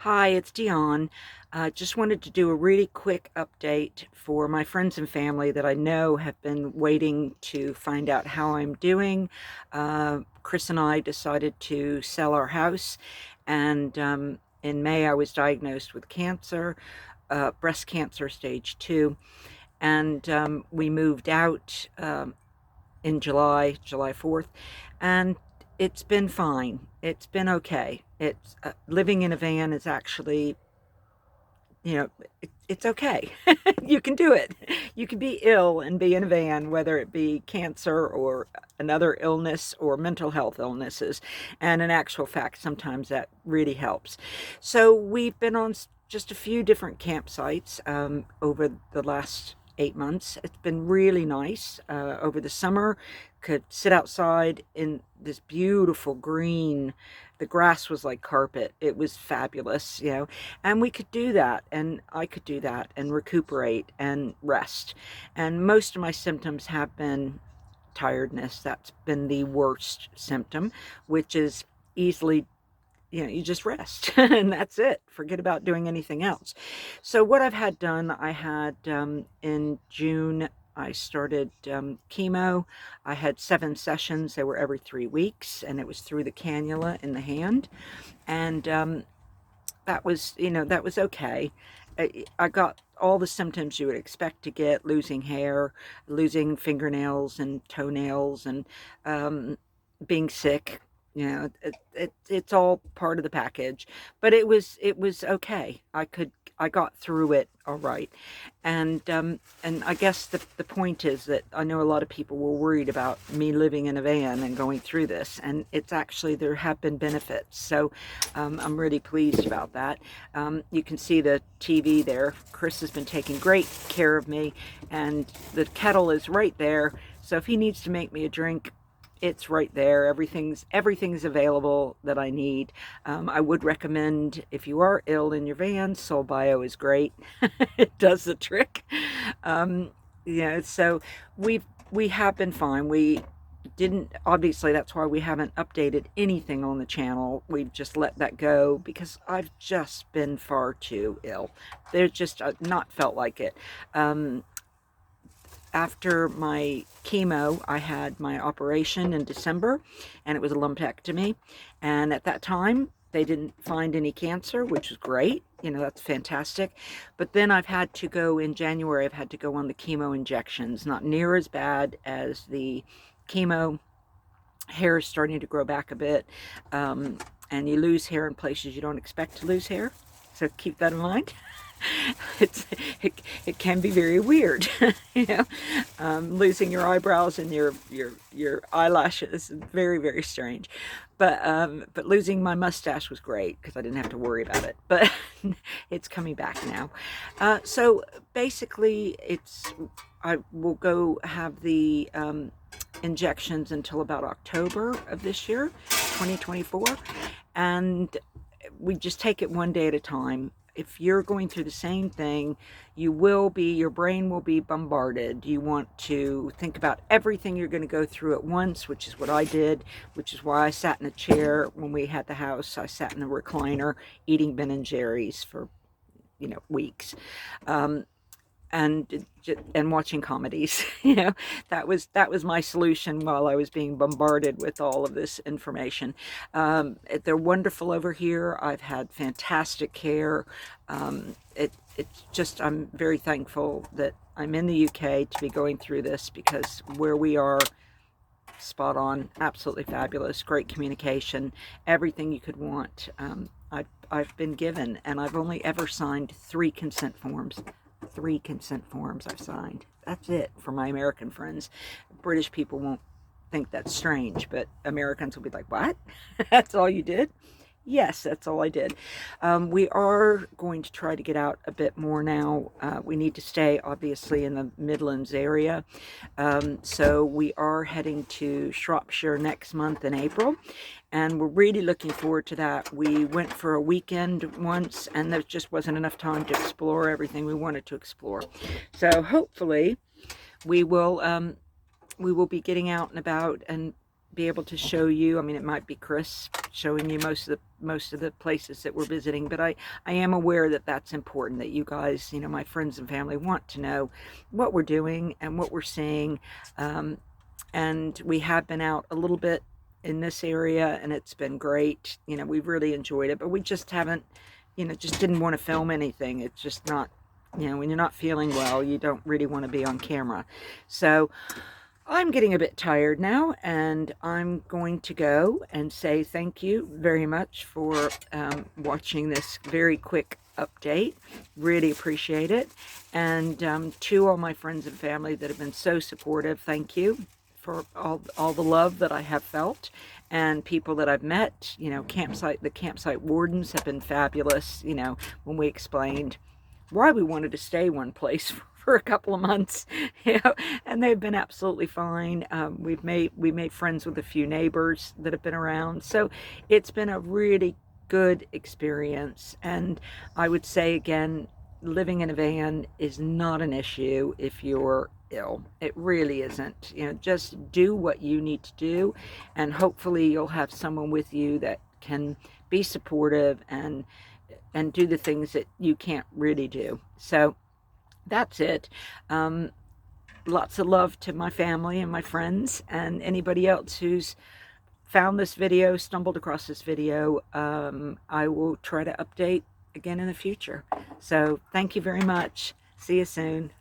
Hi, it's Dion. Just wanted to do a really quick update for my friends and family that I know have been waiting to find out how I'm doing. Chris and I decided to sell our house, and in May I was diagnosed with cancer, breast cancer stage 2, and we moved out in July 4th, and it's been fine. It's been okay. It's living in a van is actually, you know, it's okay. You can do it. You can be ill and be in a van, whether it be cancer or another illness or mental health illnesses. And in actual fact, sometimes that really helps. So we've been on just a few different campsites over the last 8 months. It's been really nice. Over the summer, could sit outside in this beautiful green. The grass was like carpet. It was fabulous, and we could do that, and I could do that and recuperate and rest. And most of my symptoms have been tiredness. That's been the worst symptom, which is easily, you just rest and that's it. Forget about doing anything else. So what I've had done, I had in June, I started chemo. I had 7 sessions. They were every 3 weeks, and it was through the cannula in the hand. And that was, that was okay. I got all the symptoms you would expect to get: losing hair, losing fingernails and toenails, and being sick. It's all part of the package, but it was okay. I got through it all right. And I guess the point is that I know a lot of people were worried about me living in a van and going through this, and it's actually, there have been benefits. So I'm really pleased about that. You can see the TV there. Chris has been taking great care of me, and the kettle is right there. So if he needs to make me a drink, it's right there. Everything's available that I need. I would recommend, if you are ill in your van, Soul Bio is great. It does the trick. Um, so we have been fine. We didn't, obviously that's why we haven't updated anything on the channel. We've just let that go because I've just been far too ill. There's just not felt like it. After my chemo, I had my operation in December, and it was a lumpectomy. And at that time, they didn't find any cancer, which is great. That's fantastic. But then I've had to go in January, I've had to go on the chemo injections. Not near as bad as the chemo. Hair is starting to grow back a bit, and you lose hair in places you don't expect to lose hair. So keep that in mind. it's it can be very weird, losing your eyebrows and your eyelashes is very, very strange. But losing my mustache was great because I didn't have to worry about it. But it's coming back now. So basically, I will go have the injections until about October of this year, 2024, and we just take it one day at a time. If you're going through the same thing, your brain will be bombarded. You want to think about everything you're going to go through at once, which is what I did, which is why I sat in a chair when we had the house. I sat in a recliner eating Ben and Jerry's for, weeks. And watching comedies. That was my solution while I was being bombarded with all of this information. They're wonderful over here. I've had fantastic care. It's just, I'm very thankful that I'm in the UK to be going through this, because where we are, spot on, absolutely fabulous, great communication, everything you could want. I've been given, and I've only ever signed 3 consent forms. 3 consent forms I've signed. That's it for my American friends. British people won't think that's strange, but Americans will be like, what? That's all you did? Yes, that's all I did. We are going to try to get out a bit more now. We need to stay, obviously, in the Midlands area. So we are heading to Shropshire next month in April, and we're really looking forward to that. We went for a weekend once, and there just wasn't enough time to explore everything we wanted to explore. So hopefully we will be getting out and about and be able to show you. I mean, it might be Chris showing you most of the places that we're visiting, but I am aware that that's important, that you guys, you know, my friends and family, want to know what we're doing and what we're seeing. And we have been out a little bit in this area, and it's been great. You know, we've really enjoyed it, but we just haven't, you know, just didn't want to film anything. It's just not, you know, when you're not feeling well, you don't really want to be on camera. So I'm getting a bit tired now, and I'm going to go and say thank you very much for watching this very quick update. Really appreciate it. And to all my friends and family that have been so supportive, thank you for all the love that I have felt, and people that I've met. You know, the campsite wardens have been fabulous, you know, when we explained why we wanted to stay one place for a couple of months, you know, and they've been absolutely fine. We made friends with a few neighbors that have been around, so it's been a really good experience. And I would say again, living in a van is not an issue if you're ill. It really isn't. You know, just do what you need to do, and hopefully you'll have someone with you that can be supportive and do the things that you can't really do. So that's it. Lots of love to my family and my friends, and anybody else who's found this video, stumbled across this video. I will try to update again in the future. So thank you very much. See you soon.